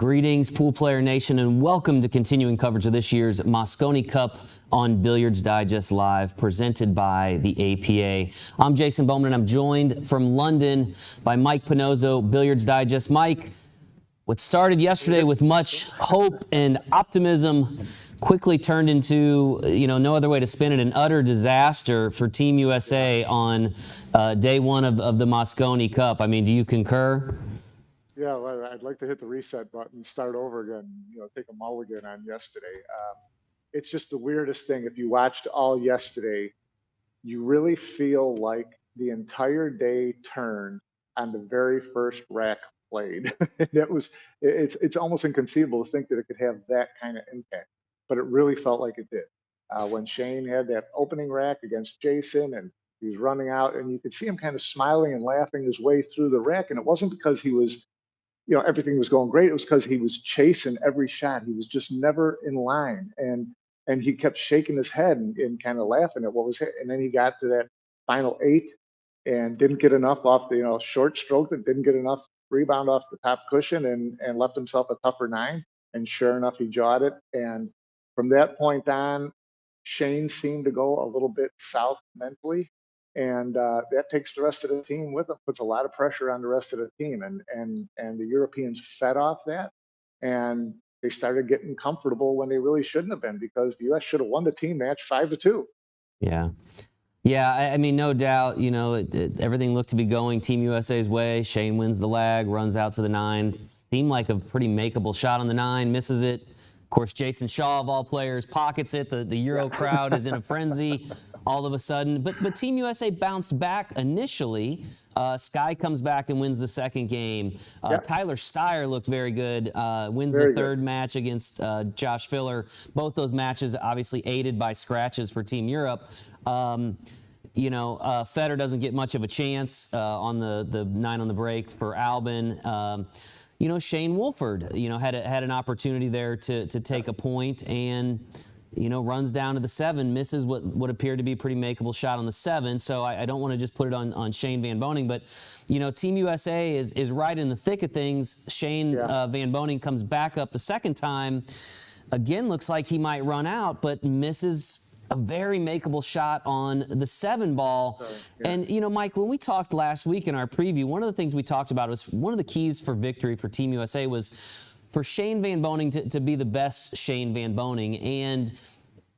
Greetings, Pool Player Nation, and welcome to continuing coverage of this year's Mosconi Cup on Billiards Digest Live, presented by the APA. I'm Jason Bowman, and I'm joined from London by Mike Panozzo, Billiards Digest. Mike, what started yesterday with much hope and optimism quickly turned into, no other way to spin it, an utter disaster for Team USA on day one of the Mosconi Cup. I mean, do you concur? Yeah, well, I'd like to hit the reset button and start over again, take a mulligan on yesterday. It's just the weirdest thing. If you watched all yesterday, you really feel like the entire day turned on the very first rack played. It's almost inconceivable to think that it could have that kind of impact, but it really felt like it did. When Shane had that opening rack against Jason and he was running out, and you could see him kind of smiling and laughing his way through the rack, and it wasn't because he was everything was going great. It was because he was chasing every shot. He was just never in line. And he kept shaking his head and kind of laughing at what was hit. And then he got to that final eight and didn't get enough off the, short stroke, that didn't get enough rebound off the top cushion, and left himself a tougher nine. And sure enough, he jawed it. And from that point on, Shane seemed to go a little bit south mentally, and that takes the rest of the team with them, puts a lot of pressure on the rest of the team, and the Europeans fed off that, and they started getting comfortable when they really shouldn't have been, because the U.S. should have won the team match 5-2. Yeah, I mean, no doubt, everything looked to be going Team USA's way. Shane wins the lag, runs out to the nine. Seemed like a pretty makeable shot on the nine, misses it. Of course, Jason Shaw, of all players, pockets it. The Euro crowd is in a frenzy all of a sudden. But Team USA bounced back initially. Sky comes back and wins the second game. Tyler Steyer looked very good, wins the third match against Josh Filler. Both those matches obviously aided by scratches for Team Europe. Federer doesn't get much of a chance on the 9 on the break for Albin. Shane Wolford, had an opportunity there to take a point, and runs down to the 7, misses what appeared to be a pretty makeable shot on the 7. So I don't want to just put it on Shane Van Boening, but Team USA is right in the thick of things. Shane Van Boening comes back up the second time. Again, looks like he might run out, but misses a very makeable shot on the 7 ball. And, Mike, when we talked last week in our preview, one of the things we talked about was one of the keys for victory for Team USA was for Shane Van Boening to be the best Shane Van Boening. And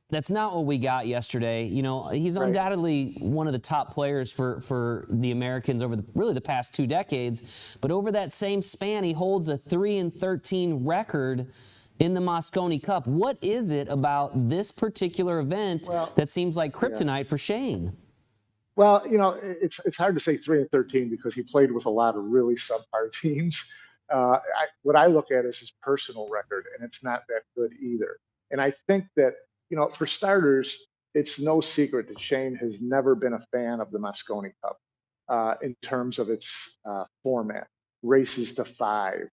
that's not what we got yesterday. He's undoubtedly one of the top players for the Americans over really the past 2 decades. But over that same span, he holds a 3-13 record in the Mosconi Cup. What is it about this particular event that seems like kryptonite for Shane? Well, it's hard to say 3-13 because he played with a lot of really subpar teams. What I look at is his personal record, and it's not that good either. And I think that, for starters, it's no secret that Shane has never been a fan of the Mosconi Cup in terms of its format, races to 5.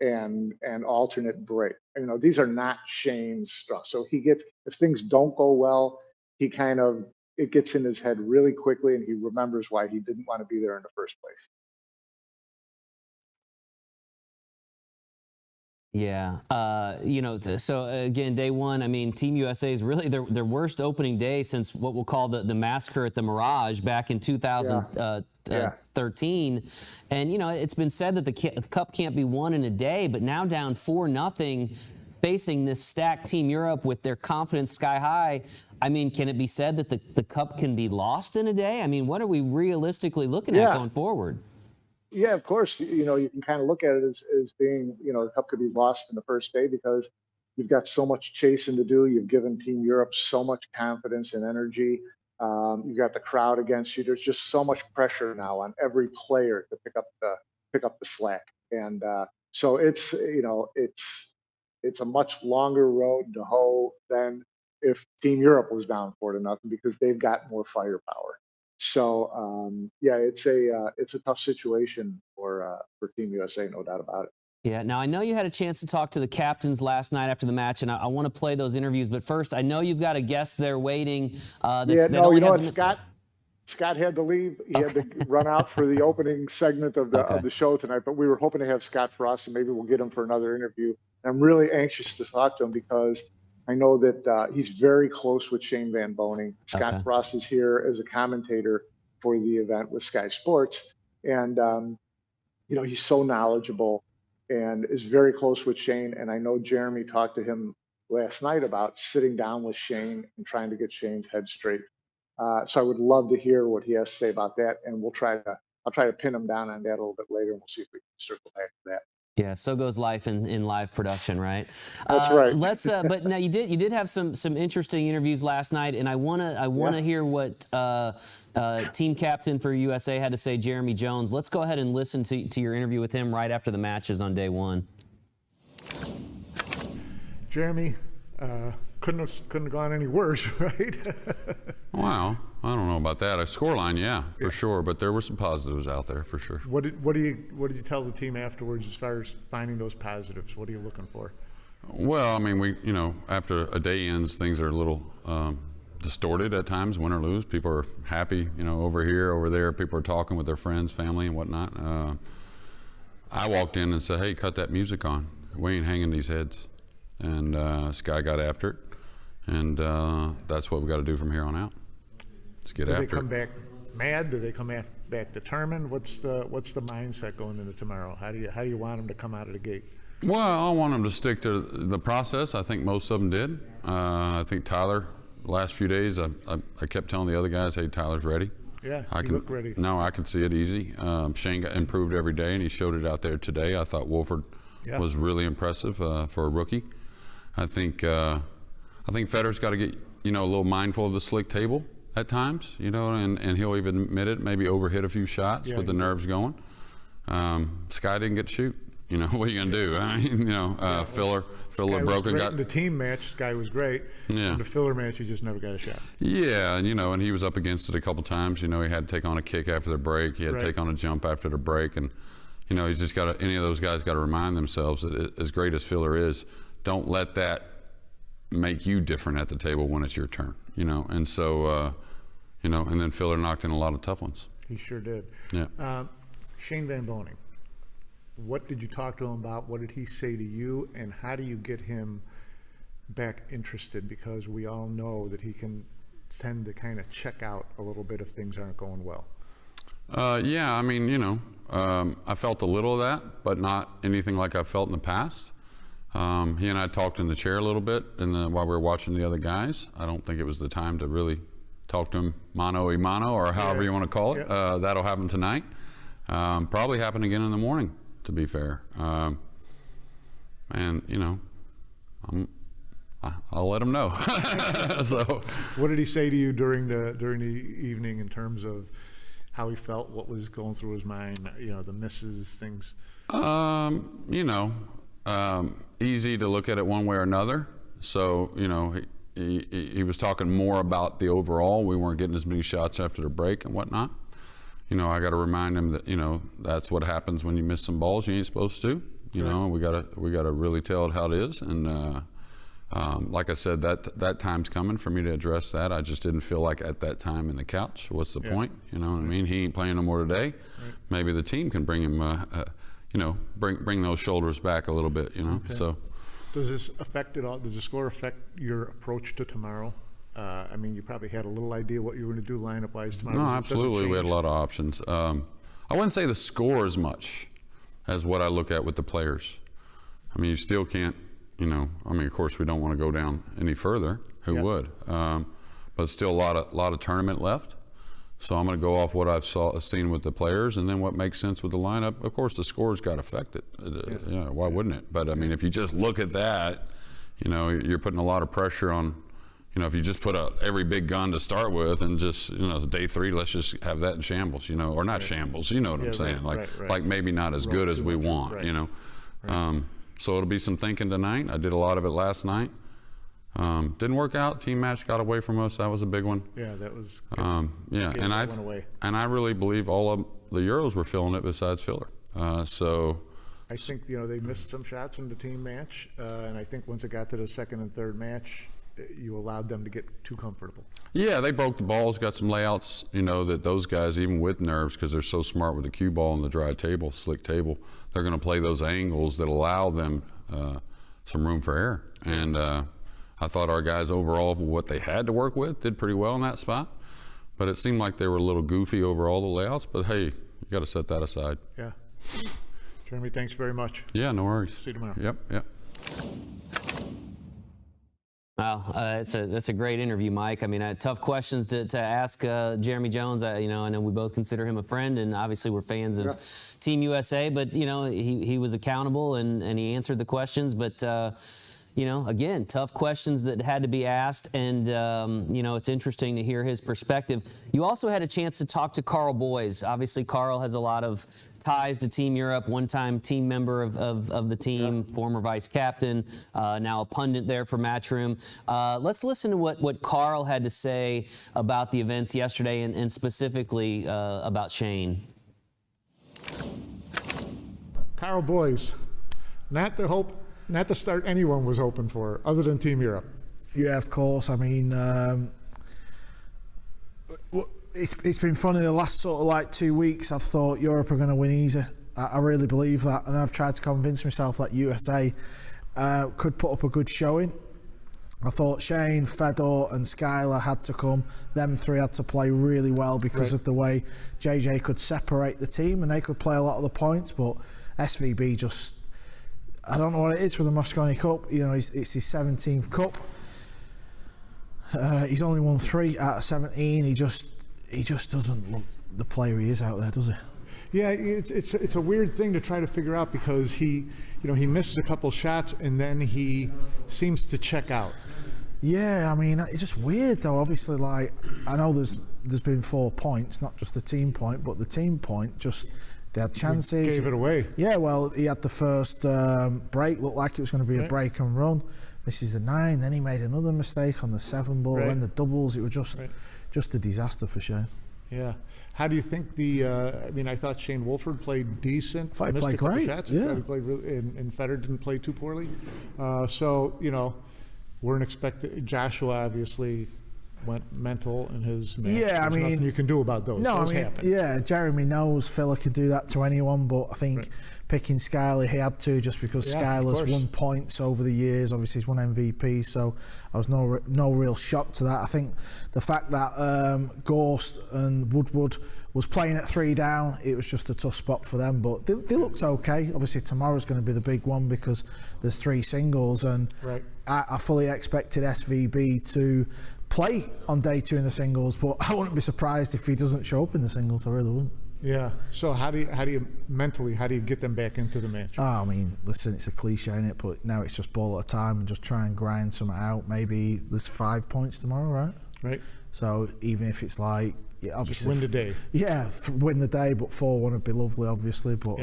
And alternate break. These are not Shane's stuff. So if things don't go well, it gets in his head really quickly, and he remembers why he didn't want to be there in the first place. Yeah. So again, day one, I mean, Team USA is really their worst opening day since what we'll call the massacre at the Mirage back in 2013. And, it's been said that the Cup can't be won in a day, but now down 4-0, facing this stacked Team Europe with their confidence sky high. I mean, can it be said that the Cup can be lost in a day? I mean, what are we realistically looking at going forward? Yeah, of course. You can kind of look at it as being, the Cup could be lost in the first day because you've got so much chasing to do. You've given Team Europe so much confidence and energy. You've got the crowd against you. There's just so much pressure now on every player to pick up the slack. And so it's a much longer road to hoe than if Team Europe was down 4-0 because they've got more firepower. So it's a tough situation for Team USA, no doubt about it. Yeah. Now I know you had a chance to talk to the captains last night after the match, and I want to play those interviews. But first, I know you've got a guest there waiting. Scott. Scott had to leave. He had to run out for the opening segment of the show tonight, but we were hoping to have Scott Frost, and maybe we'll get him for another interview. I'm really anxious to talk to him because I know that he's very close with Shane Van Boening. Scott Frost is here as a commentator for the event with Sky Sports, and you know, he's so knowledgeable and is very close with Shane. And I know Jeremy talked to him last night about sitting down with Shane and trying to get Shane's head straight. So I would love to hear what he has to say about that, and I'll try to pin him down on that a little bit later, and we'll see if we can circle back to that. Yeah, so goes life in live production, right? That's right. But now you did have some interesting interviews last night, and I wanna hear what team captain for USA had to say, Jeremy Jones. Let's go ahead and listen to your interview with him right after the matches on day one. Jeremy, couldn't have gone any worse, right? Wow, I don't know about that. A scoreline, yeah, for sure. But there were some positives out there for sure. What did you tell the team afterwards as far as finding those positives? What are you looking for? Well, I mean, after a day ends, things are a little distorted at times, win or lose. People are happy, over here, over there. People are talking with their friends, family, and whatnot. I walked in and said, "Hey, cut that music on. We ain't hanging these heads." And Sky got after it. And that's what we got to do from here on out. Let's get after it. Do they come back mad? Do they come back determined? What's the mindset going into tomorrow? How do you want them to come out of the gate? Well, I want them to stick to the process. I think most of them did. I think Tyler, the last few days, I kept telling the other guys, "Hey, Tyler's ready." Yeah, he looked ready. No, I could see it easy. Shane got improved every day, and he showed it out there today. I thought Wolford was really impressive for a rookie. I think Federer's got to get a little mindful of the slick table at times, and he'll even admit it. Maybe overhit a few shots with the nerves going. Sky didn't get to shoot. What are you gonna do? Filler broke it. In the team match, Sky was great. Yeah. In the filler match, he just never got a shot. Yeah, and and he was up against it a couple times. He had to take on a kick after the break. He had to take on a jump after the break, and he's just got to. Any of those guys got to remind themselves that as great as Filler is, don't let that make you different at the table when it's your turn, and so, and then Filler knocked in a lot of tough ones. He sure did. Yeah. Shane Van Boening, what did you talk to him about? What did he say to you? And how do you get him back interested? Because we all know that he can tend to kind of check out a little bit if things aren't going well. Yeah, I mean, I felt a little of that, but not anything like I've felt in the past. He and I talked in the chair a little bit while we were watching the other guys. I don't think it was the time to really talk to him mano a mano, or however you want to call it. Yeah. That'll happen tonight. Probably happen again in the morning, to be fair. And I'll let him know. So, what did he say to you during the evening in terms of how he felt, what was going through his mind? The misses, things. Easy to look at it one way or another. So, he was talking more about the overall. We weren't getting as many shots after the break and whatnot. I got to remind him that, that's what happens when you miss some balls you ain't supposed to. We gotta really tell it how it is. And like I said, that time's coming for me to address that. I just didn't feel like at that time in the couch. What's the point? You know what I mean? He ain't playing no more today. Right. Maybe the team can bring him. Bring those shoulders back a little bit, Okay. So. Does this affect it all? Does the score affect your approach to tomorrow? I mean, you probably had a little idea what you were going to do lineup-wise tomorrow. No, absolutely. We had a lot of options. I wouldn't say the score as much as what I look at with the players. I mean, you still can't, of course, we don't want to go down any further. Who would? But still a lot of tournament left. So I'm going to go off what I've seen with the players, and then what makes sense with the lineup. Of course, the score's got to affect it. Why wouldn't it? But I mean, if you just look at that, you're putting a lot of pressure on. If you just put every big gun to start with, and just day 3, let's just have that in shambles, or not shambles. You know what I'm saying? Like maybe not as good as we want. So it'll be some thinking tonight. I did a lot of it last night. Didn't work out. Team match got away from us. That was a big one. Yeah, that was. And I really believe all of the Euros were feeling it besides Filler. So. I think they missed some shots in the team match, and I think once it got to the second and third match, you allowed them to get too comfortable. Yeah, they broke the balls, got some layouts, that those guys, even with nerves, because they're so smart with the cue ball and the dry table, slick table, they're going to play those angles that allow them some room for error. And I thought our guys overall, what they had to work with, did pretty well in that spot. But it seemed like they were a little goofy overall, the layouts. But hey, you got to set that aside. Yeah. Jeremy, thanks very much. Yeah, no worries. See you tomorrow. Yep. Wow, that's a great interview, Mike. I mean, tough questions to ask Jeremy Jones. I know we both consider him a friend, and obviously we're fans of Team USA. But he was accountable and he answered the questions. But again, tough questions that had to be asked, and it's interesting to hear his perspective. You also had a chance to talk to Carl Boys. Obviously, Carl has a lot of ties to Team Europe, one-time team member of the team, former vice captain, now a pundit there for Matchroom. Let's listen to what Carl had to say about the events yesterday, and specifically about Shane. Carl Boys, not the start anyone was hoping for, other than Team Europe. Yeah, of course. I mean, it's been funny. The last sort of 2 weeks, I've thought Europe are going to win easy. I really believe that, and I've tried to convince myself that USA could put up a good showing. I thought Shane, Fedor and Skylar had to come. Them three had to play really well because of the way JJ could separate the team, and they could play a lot of the points, but SVB just... I don't know what it is with the Mosconi Cup. It's his 17th cup. He's only won 3 out of 17. He just doesn't look the player he is out there, does he? Yeah, it's a weird thing to try to figure out, because he misses a couple shots and then he seems to check out. Yeah, I mean, it's just weird though. Obviously, I know there's been 4 points, not just the team point, but the team point just. They had chances. Gave it away. Yeah, well, he had the first break, looked like it was going to be a break and run. Misses the 9, then he made another mistake on the 7 ball, and the doubles. It was just a disaster for Shane. Yeah. How do you think I thought Shane Wolford played decent. I thought he played great. Yeah. He played really, and Federer didn't play too poorly. Weren't expecting. Joshua obviously went mental in his match. Yeah, There's nothing you can do about those. No, those happen. Yeah, Jeremy knows Filler could do that to anyone, but I think picking Skylar, he had to, just because Skylar's won points over the years. Obviously, he's won MVP, so I was no real shock to that. I think the fact that Gorst and Woodward was playing at 3 down, it was just a tough spot for them, but they looked okay. Obviously, tomorrow's going to be the big one because there's 3 singles, and I fully expected SVB to play on day 2 in the singles, but I wouldn't be surprised if he doesn't show up in the singles. I really wouldn't. Yeah. So how do you mentally get them back into the match? Oh, I mean, listen, it's a cliche, innit? But now it's just ball at a time and just try and grind something out. Maybe there's 5 points tomorrow, right? Right. So even if it's obviously just win the day. Yeah, win the day, but 4-1 would be lovely, obviously. But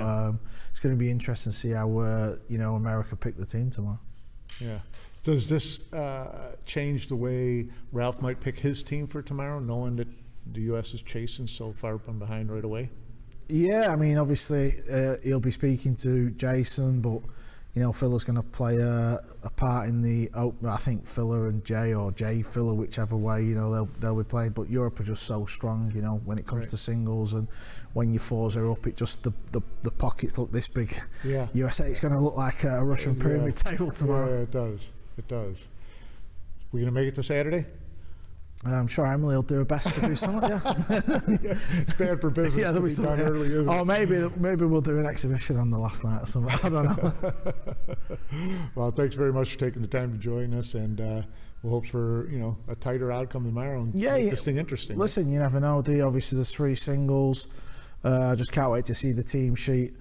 it's going to be interesting to see how America pick the team tomorrow. Yeah. Does this change the way Ralph might pick his team for tomorrow, knowing that the U.S. is chasing so far from behind right away? Yeah, I mean, obviously he'll be speaking to Jason, but Filler's going to play a part in the open. I think Filler and Jay, or Jay Filler, whichever way they'll be playing. But Europe are just so strong, when it comes to singles, and when your 4s are up, it just the pockets look this big. Yeah. USA, it's going to look like a Russian pyramid table tomorrow. Yeah, it does. It does. We're going to make it to Saturday? I'm sure Emily will do her best to do something. It's bad for business. There'll be something early, isn't it? Oh, maybe we'll do an exhibition on the last night or something. I don't know. Well, thanks very much for taking the time to join us, and we'll hope for a tighter outcome tomorrow and make this thing interesting. Listen, you never know, do you? Obviously, there's 3 singles. Just can't wait to see the team sheet.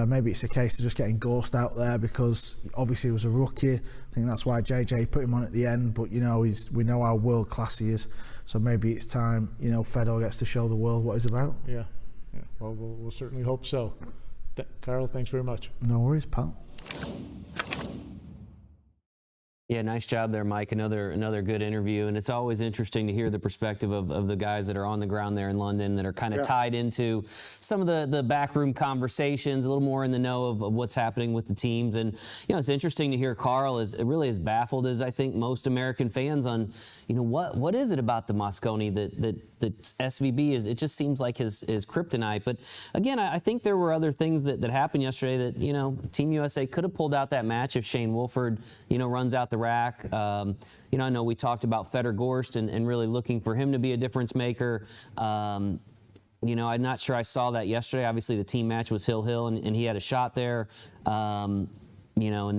Maybe it's a case of just getting Gorst out there, because obviously he was a rookie. I think that's why JJ put him on at the end, but we know how world class he is, so maybe it's time Fedor gets to show the world what he's about. Yeah. Well, we'll certainly hope so. Carl, thanks very much. No worries, pal. Yeah, nice job there, Mike. Another good interview, and it's always interesting to hear the perspective of the guys that are on the ground there in London that are kind of Yeah. tied into some of the backroom conversations, a little more in the know of what's happening with the teams. And it's interesting to hear Carl is really as baffled as I think most American fans on what is it about the Mosconi that SVB is. It just seems like his kryptonite. But again, I think there were other things that happened yesterday that Team USA could have pulled out that match if Shane Wolford runs out the rack. I know we talked about Fedor Gorst and really looking for him to be a difference maker. I'm not sure I saw that yesterday. Obviously, the team match was Hill, and he had a shot there. And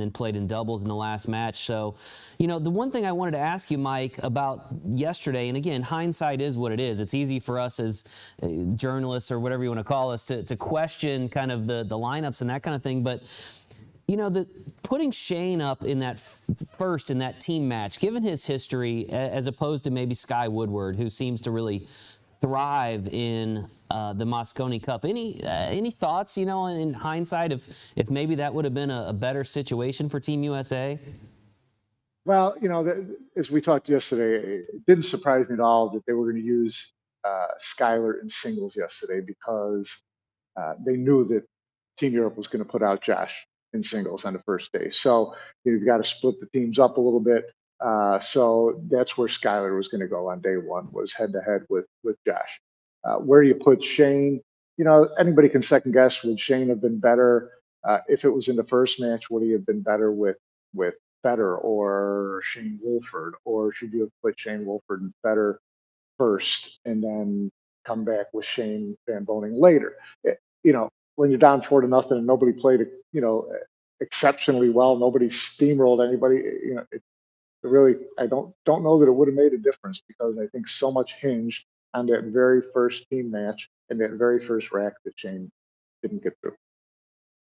then played in doubles in the last match. So, the one thing I wanted to ask you, Mike, about yesterday, and again, hindsight is what it is. It's easy for us as journalists or whatever you want to call us to question kind of the lineups and that kind of thing. But, putting Shane up in that first in that team match, given his history, as opposed to maybe Sky Woodward, who seems to really thrive in the Mosconi Cup. Any thoughts, in hindsight, if maybe that would have been a better situation for Team USA? Well, as we talked yesterday, it didn't surprise me at all that they were going to use Skyler in singles yesterday because they knew that Team Europe was going to put out Josh in singles on the first day. So you've got to split the teams up a little bit. So that's where Skyler was going to go on day one, was head to head with Josh. Where you put Shane, anybody can second guess. Would Shane have been better if it was in the first match? Would he have been better with Fedor or Shane Wolford, or should you have put Shane Wolford and Fedor first and then come back with Shane Van Boening later? When you're down 4-0 and nobody played, exceptionally well, nobody steamrolled anybody. Really, I don't know that it would have made a difference because I think so much hinged on that very first team match and that very first rack that Shane didn't get through.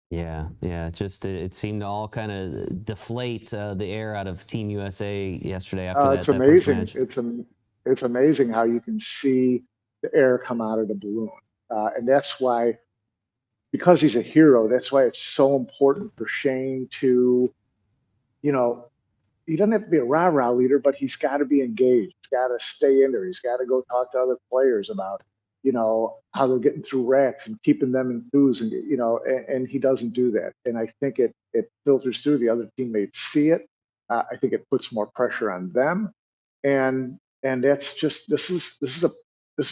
Yeah. It seemed to all kind of deflate the air out of Team USA yesterday after It's that first amazing. match. It's amazing how you can see the air come out of the balloon, and that's why, because he's a hero, that's why it's so important for Shane to, he doesn't have to be a rah-rah leader, but he's got to be engaged. He's got to stay in there. He's got to go talk to other players about, how they're getting through racks and keeping them enthused. And he doesn't do that. And I think it filters through. The other teammates see it. I think it puts more pressure on them. And that's just this is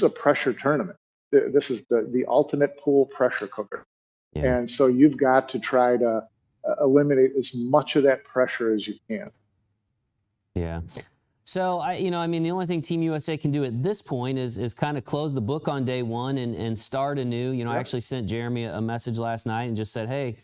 a pressure tournament. This is the ultimate pool pressure cooker. Yeah. And so you've got to try to eliminate as much of that pressure as you can. Yeah. So, the only thing Team USA can do at this point is kind of close the book on day one and start anew. Yep. I actually sent Jeremy a message last night and just said, hey,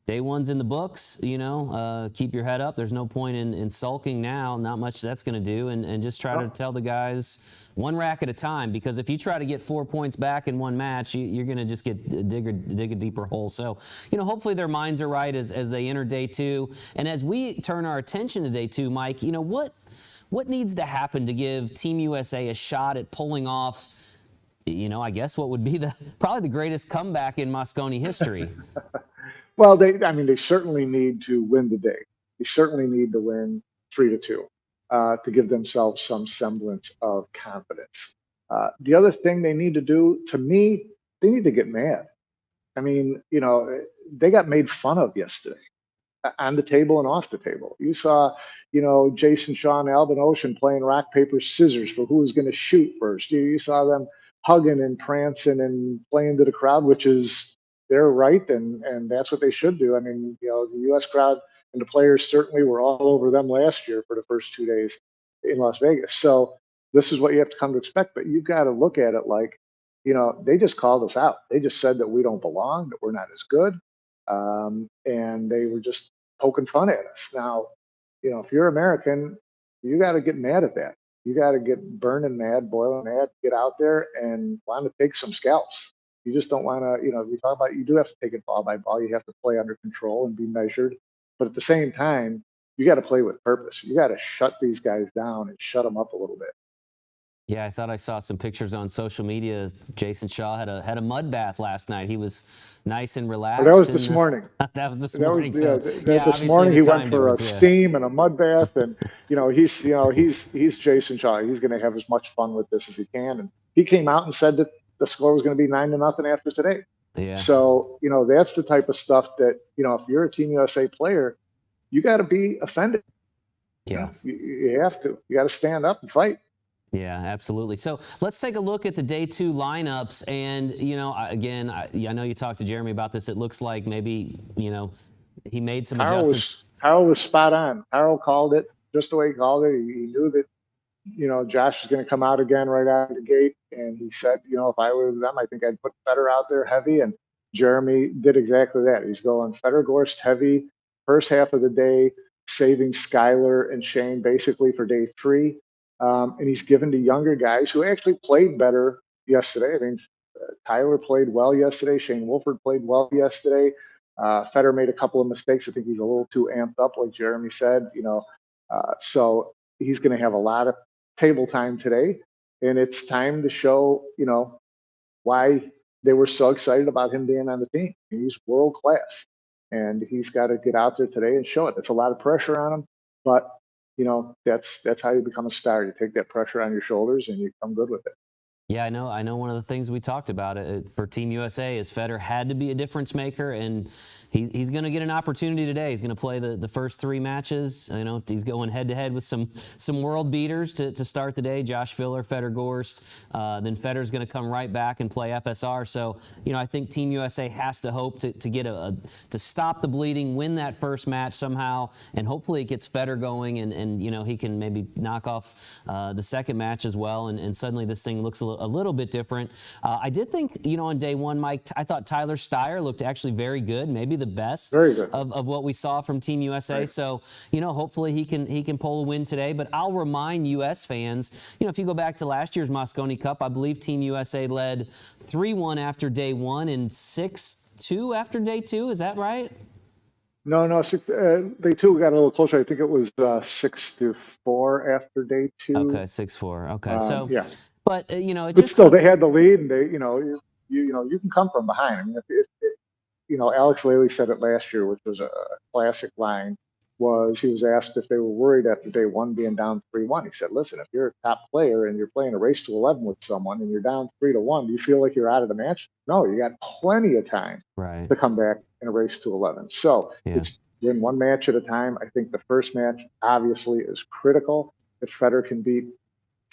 day one's in the books, keep your head up. There's no point in sulking now. Not much that's going to do. And just try to tell the guys one rack at a time, because if you try to get 4 points back in one match, you're going to just dig a deeper hole. So, hopefully their minds are right as they enter day two. And as we turn our attention to day two, Mike, what needs to happen to give Team USA a shot at pulling off, I guess what would be probably the greatest comeback in Mosconi history? Well, they certainly need to win the day. They certainly need to win 3-2 to give themselves some semblance of confidence. The other thing they need to do, to me, they need to get mad. They got made fun of yesterday on the table and off the table. You saw, Jason Shaw and Alvin Ocean playing rock, paper, scissors for who was going to shoot first. You saw them hugging and prancing and playing to the crowd, which is their right, and that's what they should do. The U.S. crowd and the players certainly were all over them last year for the first 2 days in Las Vegas. So this is what you have to come to expect. But you've got to look at it like, they just called us out. They just said that we don't belong, that we're not as good. And they were just poking fun at us. Now, if you're American, you got to get mad at that. You got to get burning mad, boiling mad, get out there and want to take some scalps. You just don't want to, we talk about, you do have to take it ball by ball. You have to play under control and be measured. But at the same time, you got to play with purpose. You got to shut these guys down and shut them up a little bit. Yeah, I thought I saw some pictures on social media. Jason Shaw had a mud bath last night. He was nice and relaxed. But that was this morning. That was this That was morning. So this obviously morning the he went time for a difference, yeah. steam and a mud bath, and he's Jason Shaw. He's going to have as much fun with this as he can. And he came out and said that the score was going to be 9-0 after today. Yeah. So that's the type of stuff that if you're a Team USA player, you got to be offended. Yeah. You have to. You got to stand up and fight. Yeah, absolutely. So let's take a look at the day 2 lineups. And, again, I know you talked to Jeremy about this. It looks like maybe, he made some adjustments. Carl was spot on. Carl called it just the way he called it. He knew that, Josh was going to come out again right out of the gate. And he said, if I were them, I think I'd put Feder out there heavy. And Jeremy did exactly that. He's going Feder Gorst heavy first half of the day, saving Skylar and Shane basically for day 3. And he's given to younger guys who actually played better yesterday. I mean, Tyler played well yesterday. Shane Wolford played well yesterday. Feder made a couple of mistakes. I think he's a little too amped up, like Jeremy said. So he's going to have a lot of table time today, and it's time to show why they were so excited about him being on the team. He's world class, and he's got to get out there today and show it. It's a lot of pressure on him, but that's how you become a star. You take that pressure on your shoulders and you come good with it. Yeah, I know one of the things we talked about for Team USA is Feder had to be a difference maker, and he's going to get an opportunity today. He's going to play the first 3 matches. He's going head-to-head with some world beaters to start the day, Josh Filler, Feder Gorst. Then Feder's going to come right back and play FSR. So, I think Team USA has to hope to get to stop the bleeding, win that first match somehow, and hopefully it gets Feder going, and he can maybe knock off the second match as well, and suddenly this thing looks a little bit different. I did think, on day 1, Mike, I thought Tyler Steyer looked actually very good, maybe the best of what we saw from Team USA. Right. So, hopefully he can pull a win today. But I'll remind U.S. fans, if you go back to last year's Mosconi Cup, I believe Team USA led 3-1 after day 1 and 6-2 after day 2. Is that right? No, day 2 got a little closer. I think it was 6-4 after day 2. Okay, 6-4. Okay, so yeah. But but still, they had the lead, and they, you can come from behind. I mean, if Alex Laley said it last year, which was a classic line. He was asked if they were worried after day 1 being down 3-1. He said, "Listen, if you're a top player and you're playing a race to 11 with someone and you're down 3-1, do you feel like you're out of the match? No, you got plenty of time to come back in a race to 11. So it's win one match at a time. I think the first match obviously is critical. If Feder can beat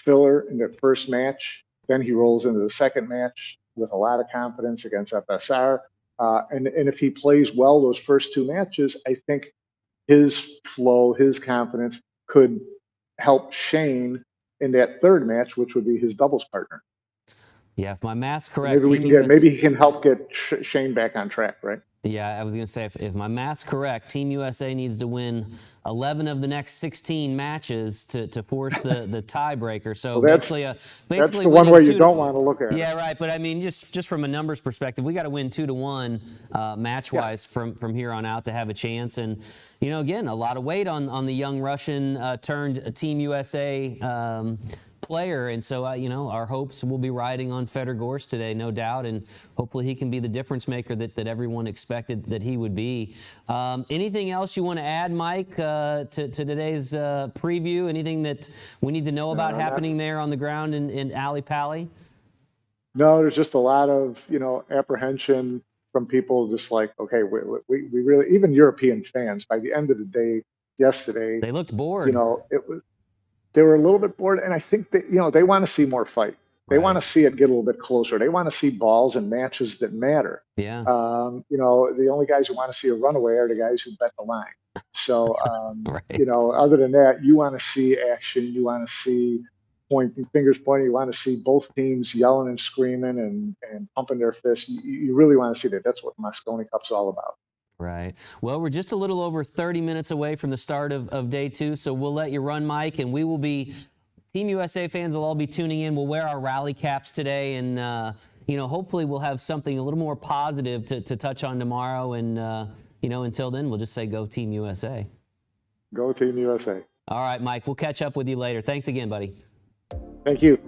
Filler in the first match, then he rolls into the second match with a lot of confidence against FSR. And if he plays well those first 2 matches, I think his flow, his confidence could help Shane in that third match, which would be his doubles partner. Yeah, if my math's correct, maybe he can help get Shane back on track, right? Yeah, I was going to say, if my math's correct, Team USA needs to win 11 of the next 16 matches to force the tiebreaker. So well, basically that's the one way you don't want to look at. Yeah, right. But I mean, just from a numbers perspective, we got to win 2-1 match-wise from here on out to have a chance. And again, a lot of weight on the young Russian turned Team USA player, and so our hopes will be riding on Feder Gorst today, no doubt, and hopefully he can be the difference maker that everyone expected that he would be. Anything else you want to add, Mike, to today's preview? Anything that we need to know about happening there on the ground in Ali Pali? No, there's just a lot of apprehension from people, just like, okay, we really, even European fans, by the end of the day yesterday, they looked bored. They were a little bit bored, and I think that they want to see more fight. They want to see it get a little bit closer. They want to see balls and matches that matter. Yeah. The only guys who want to see a runaway are the guys who bet the line. So, other than that, you want to see action. You want to see fingers pointing. You want to see both teams yelling and screaming and pumping their fists. You really want to see that. That's what Mosconi Cup's all about. Right. Well, we're just a little over 30 minutes away from the start of day 2, so we'll let you run, Mike, and we will be, Team USA fans will all be tuning in. We'll wear our rally caps today, and, hopefully we'll have something a little more positive to touch on tomorrow, and, until then, we'll just say go Team USA. Go Team USA. All right, Mike, we'll catch up with you later. Thanks again, buddy. Thank you.